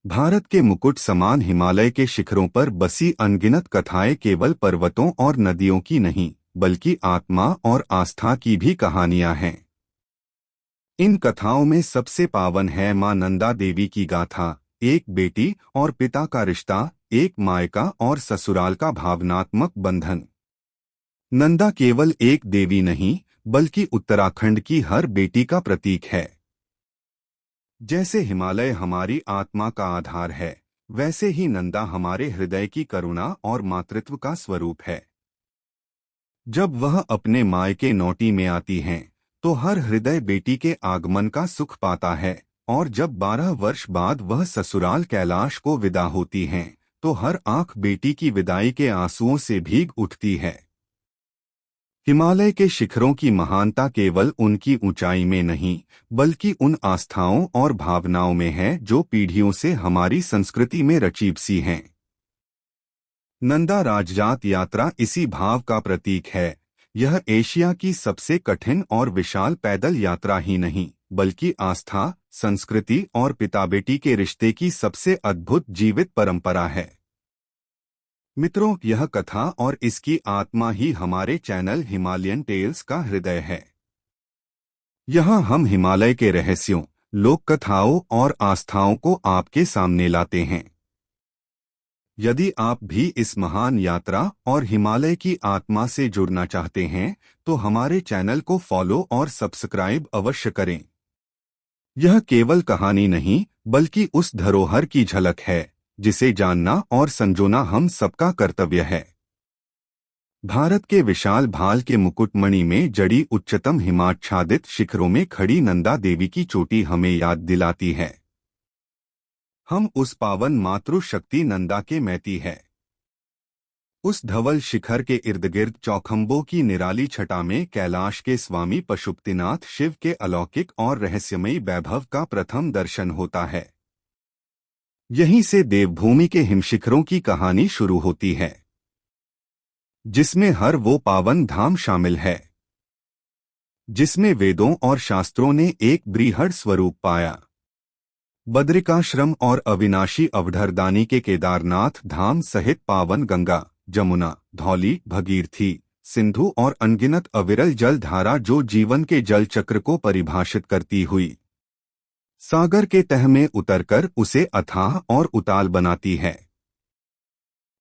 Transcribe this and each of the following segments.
भारत के मुकुट समान हिमालय के शिखरों पर बसी अनगिनत कथाएं केवल पर्वतों और नदियों की नहीं, बल्कि आत्मा और आस्था की भी कहानियां हैं। इन कथाओं में सबसे पावन है मां नंदा देवी की गाथा, एक बेटी और पिता का रिश्ता, एक मायका और ससुराल का भावनात्मक बंधन। नंदा केवल एक देवी नहीं, बल्कि उत्तराखंड की हर बेटी का प्रतीक है। जैसे हिमालय हमारी आत्मा का आधार है, वैसे ही नंदा हमारे हृदय की करुणा और मातृत्व का स्वरूप है। जब वह अपने मायके नौटी में आती हैं, तो हर हृदय बेटी के आगमन का सुख पाता है, और जब 12 वर्ष बाद वह ससुराल कैलाश को विदा होती हैं, तो हर आंख बेटी की विदाई के आंसुओं से भीग उठती है। हिमालय के शिखरों की महानता केवल उनकी ऊंचाई में नहीं, बल्कि उन आस्थाओं और भावनाओं में है जो पीढ़ियों से हमारी संस्कृति में रची बसी हैं। नंदा राजजात यात्रा इसी भाव का प्रतीक है। यह एशिया की सबसे कठिन और विशाल पैदल यात्रा ही नहीं, बल्कि आस्था, संस्कृति और पिता बेटी के रिश्ते की सबसे अद्भुत जीवित परंपरा है। मित्रों, यह कथा और इसकी आत्मा ही हमारे चैनल हिमालयन टेल्स का हृदय है। यहाँ हम हिमालय के रहस्यों, लोक कथाओं और आस्थाओं को आपके सामने लाते हैं। यदि आप भी इस महान यात्रा और हिमालय की आत्मा से जुड़ना चाहते हैं, तो हमारे चैनल को फॉलो और सब्सक्राइब अवश्य करें। यह केवल कहानी नहीं, बल्कि उस धरोहर की झलक है जिसे जानना और संजोना हम सबका कर्तव्य है। भारत के विशाल भाल के मुकुटमणि में जड़ी उच्चतम हिमाच्छादित शिखरों में खड़ी नंदा देवी की चोटी हमें याद दिलाती है। हम उस पावन मातृशक्ति नंदा के मैती है। उस धवल शिखर के इर्द गिर्द चौखंबों की निराली छटा में कैलाश के स्वामी पशुपतिनाथ शिव के अलौकिक और रहस्यमयी वैभव का प्रथम दर्शन होता है। यहीं से देवभूमि के हिमशिखरों की कहानी शुरू होती है, जिसमें हर वो पावन धाम शामिल है जिसमें वेदों और शास्त्रों ने एक बृहद स्वरूप पाया। बद्रिकाश्रम और अविनाशी अवधरदानी के केदारनाथ धाम सहित पावन गंगा, जमुना, धौली, भगीरथी, सिंधु और अनगिनत अविरल जल धारा जो जीवन के जल चक्र को परिभाषित करती हुई सागर के तह में उतरकर उसे अथाह और उताल बनाती है।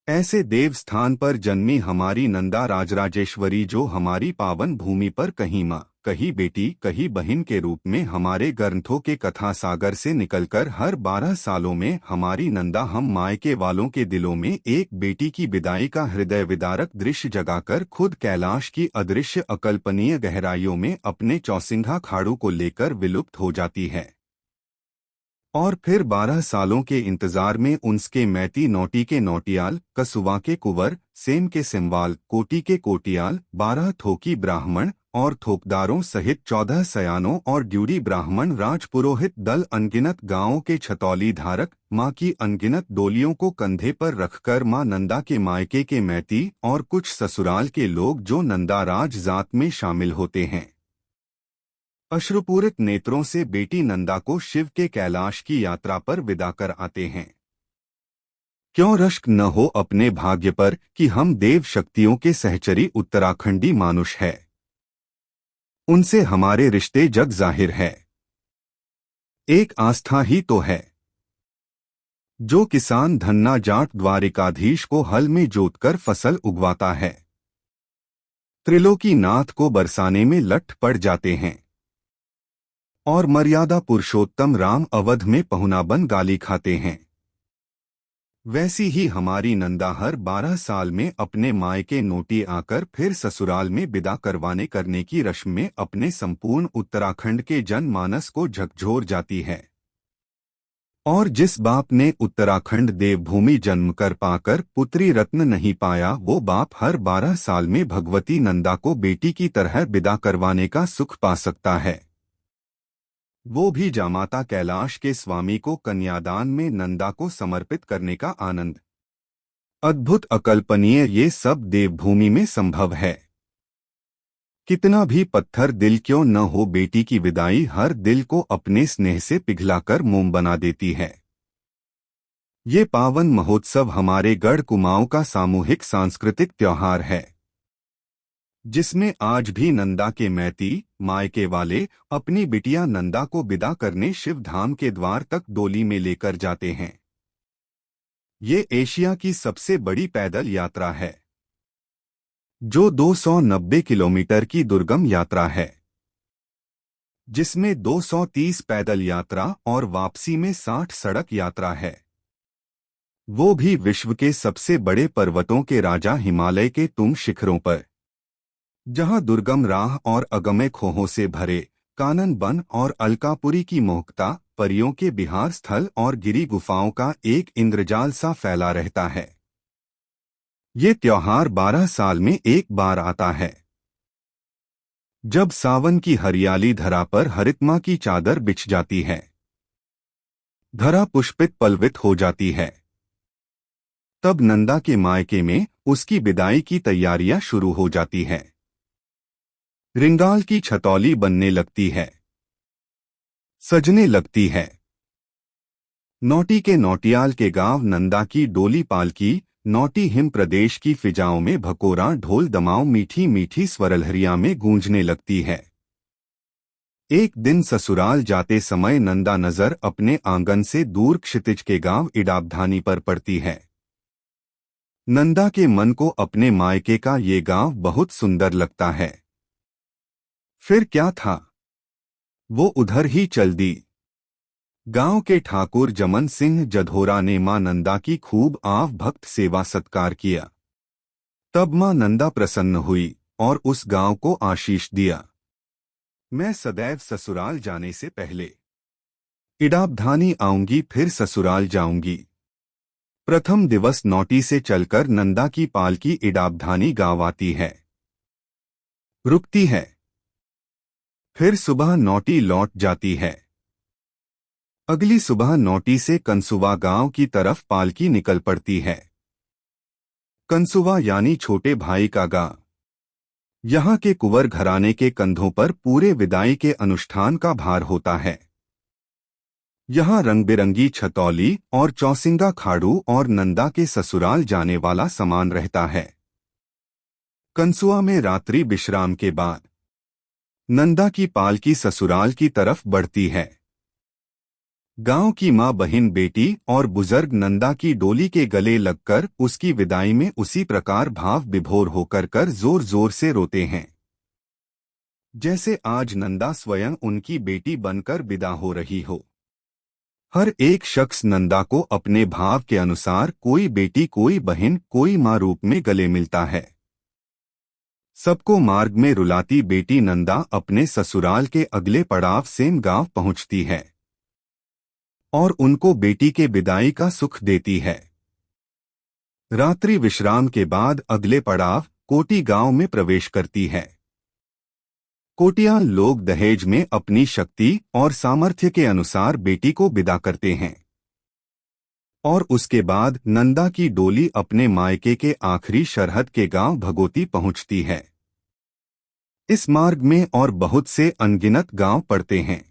ऐसे देव स्थान पर जन्मी हमारी नंदा राजराजेश्वरी, जो हमारी पावन भूमि पर कहीं माँ, कहीं बेटी, कहीं बहन के रूप में हमारे ग्रंथों के कथा सागर से निकलकर हर 12 सालों में हमारी नंदा हम मायके वालों के दिलों में एक बेटी की विदाई का हृदय विदारक दृश्य जगाकर खुद कैलाश की अदृश्य अकल्पनीय गहराइयों में अपने चौसिंघा खाड़ू को लेकर विलुप्त हो जाती है। और फिर 12 सालों के इंतजार में उनके मैती नौटी के नौटियाल, कसुवा के कुंवर, सेम के सिमवाल, कोटी के कोटियाल, 12 थोकी ब्राह्मण और थोकदारों सहित 14 सयानों और ड्यूडी ब्राह्मण राजपुरोहित दल अनगिनत गांवों के छतौली धारक मां की अनगिनत डोलियों को कंधे पर रखकर मां नंदा के मायके के मैती और कुछ ससुराल के लोग जो नंदा राज जात में शामिल होते हैं, अश्रुपूरित नेत्रों से बेटी नंदा को शिव के कैलाश की यात्रा पर विदा कर आते हैं। क्यों रश्क न हो अपने भाग्य पर कि हम देव शक्तियों के सहचरी उत्तराखंडी मानुष है। उनसे हमारे रिश्ते जग जाहिर है। एक आस्था ही तो है। जो किसान धन्ना जाट द्वारिकाधीश को हल में जोतकर फसल उगवाता है, त्रिलोकी नाथ को बरसाने में लठ पड़ जाते हैं, और मर्यादा पुरुषोत्तम राम अवध में पहुनाबन गाली खाते हैं, वैसी ही हमारी नंदा हर 12 साल में अपने मायके नोटी आकर फिर ससुराल में विदा करने की रस्म में अपने संपूर्ण उत्तराखंड के जनमानस को झकझोर जाती है। और जिस बाप ने उत्तराखंड देवभूमि जन्म कर पाकर पुत्री रत्न नहीं पाया, वो बाप हर 12 साल में भगवती नंदा को बेटी की तरह विदा करवाने का सुख पा सकता है। वो भी जामाता कैलाश के स्वामी को कन्यादान में नंदा को समर्पित करने का आनंद। अद्भुत, अकल्पनीय, ये सब देवभूमि में संभव है। कितना भी पत्थर दिल क्यों न हो, बेटी की विदाई हर दिल को अपने स्नेह से पिघलाकर मोम बना देती है। ये पावन महोत्सव हमारे गढ़ कुमाऊं का सामूहिक सांस्कृतिक त्योहार है, जिसमें आज भी नंदा के मैती मायके वाले अपनी बिटिया नंदा को विदा करने शिव धाम के द्वार तक डोली में लेकर जाते हैं। ये एशिया की सबसे बड़ी पैदल यात्रा है, जो 290 किलोमीटर की दुर्गम यात्रा है, जिसमें 230 पैदल यात्रा और वापसी में 60 सड़क यात्रा है। वो भी विश्व के सबसे बड़े पर्वतों के राजा हिमालय के तुंग शिखरों पर, जहां दुर्गम राह और अगम्य खोहों से भरे कानन वन और अलकापुरी की मोहकता, परियों के बिहार स्थल और गिरी गुफाओं का एक इंद्रजाल सा फैला रहता है। ये त्योहार 12 साल में एक बार आता है, जब सावन की हरियाली धरा पर हरितमा की चादर बिछ जाती है, धरा पुष्पित पल्लवित हो जाती है। तब नंदा के मायके में उसकी विदाई की तैयारियां शुरू हो जाती हैं। रिंगाल की छतौली बनने लगती है, सजने लगती है। नौटी के नौटियाल के गांव नंदा की डोली पालकी, नौटी हिम प्रदेश की फिजाओं में भकोरा ढोल दमाओं मीठी मीठी स्वरलहरियां में गूंजने लगती है। एक दिन ससुराल जाते समय नंदा नजर अपने आंगन से दूर क्षितिज के गांव इडाबधानी पर पड़ती है। नंदा के मन को अपने मायके का ये गांव बहुत सुंदर लगता है। फिर क्या था, वो उधर ही चल दी। गांव के ठाकुर जमन सिंह जधोरा ने मां नंदा की खूब आव भक्त सेवा सत्कार किया। तब मां नंदा प्रसन्न हुई और उस गांव को आशीष दिया। मैं सदैव ससुराल जाने से पहले इडाबधानी आऊंगी, फिर ससुराल जाऊंगी। प्रथम दिवस नौटी से चलकर नंदा की पालकी इडाबधानी गांव आती है, रुकती है। फिर सुबह नौटी लौट जाती है। अगली सुबह नौटी से कंसुवा गांव की तरफ पालकी निकल पड़ती है। कंसुवा यानी छोटे भाई का गांव। यहाँ के कुंवर घराने के कंधों पर पूरे विदाई के अनुष्ठान का भार होता है। यहाँ रंग बिरंगी छतौली और चौसिंगा खाड़ू और नंदा के ससुराल जाने वाला सामान रहता है। कंसुआ में रात्रि विश्राम के बाद नंदा की पालकी ससुराल की तरफ बढ़ती है। गांव की मां, बहन, बेटी और बुजुर्ग नंदा की डोली के गले लगकर उसकी विदाई में उसी प्रकार भाव विभोर होकर जोर जोर से रोते हैं, जैसे आज नंदा स्वयं उनकी बेटी बनकर विदा हो रही हो। हर एक शख्स नंदा को अपने भाव के अनुसार कोई बेटी, कोई बहन, कोई मां रूप में गले मिलता है। सबको मार्ग में रुलाती बेटी नंदा अपने ससुराल के अगले पड़ाव सेम गांव पहुंचती है और उनको बेटी के विदाई का सुख देती है। रात्रि विश्राम के बाद अगले पड़ाव कोटी गांव में प्रवेश करती है। कोटियाल लोग दहेज में अपनी शक्ति और सामर्थ्य के अनुसार बेटी को विदा करते हैं और उसके बाद नंदा की डोली अपने मायके के आखिरी शरहद के गांव भगोती पहुंचती है। इस मार्ग में और बहुत से अनगिनत गांव पड़ते हैं,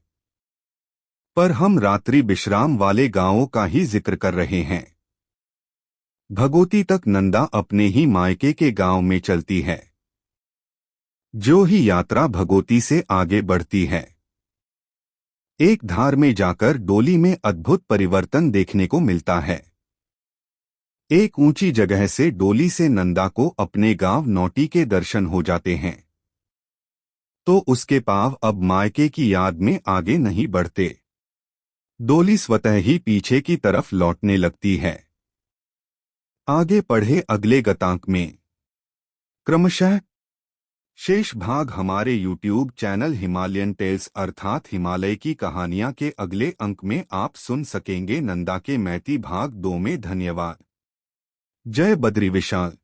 पर हम रात्रि विश्राम वाले गांवों का ही जिक्र कर रहे हैं। भगोती तक नंदा अपने ही मायके के गांव में चलती है। जो ही यात्रा भगोती से आगे बढ़ती है, एक धार में जाकर डोली में अद्भुत परिवर्तन देखने को मिलता है। एक ऊंची जगह से डोली से नंदा को अपने गांव नौटी के दर्शन हो जाते हैं, तो उसके पांव अब मायके की याद में आगे नहीं बढ़ते। डोली स्वतः ही पीछे की तरफ लौटने लगती है। आगे पढ़े अगले गतांक में क्रमशः शेष भाग हमारे YouTube चैनल हिमालयन टेल्स अर्थात हिमालय की कहानियां के अगले अंक में आप सुन सकेंगे। नंदा के मैती भाग 2 में। धन्यवाद। जय बद्री विशाल।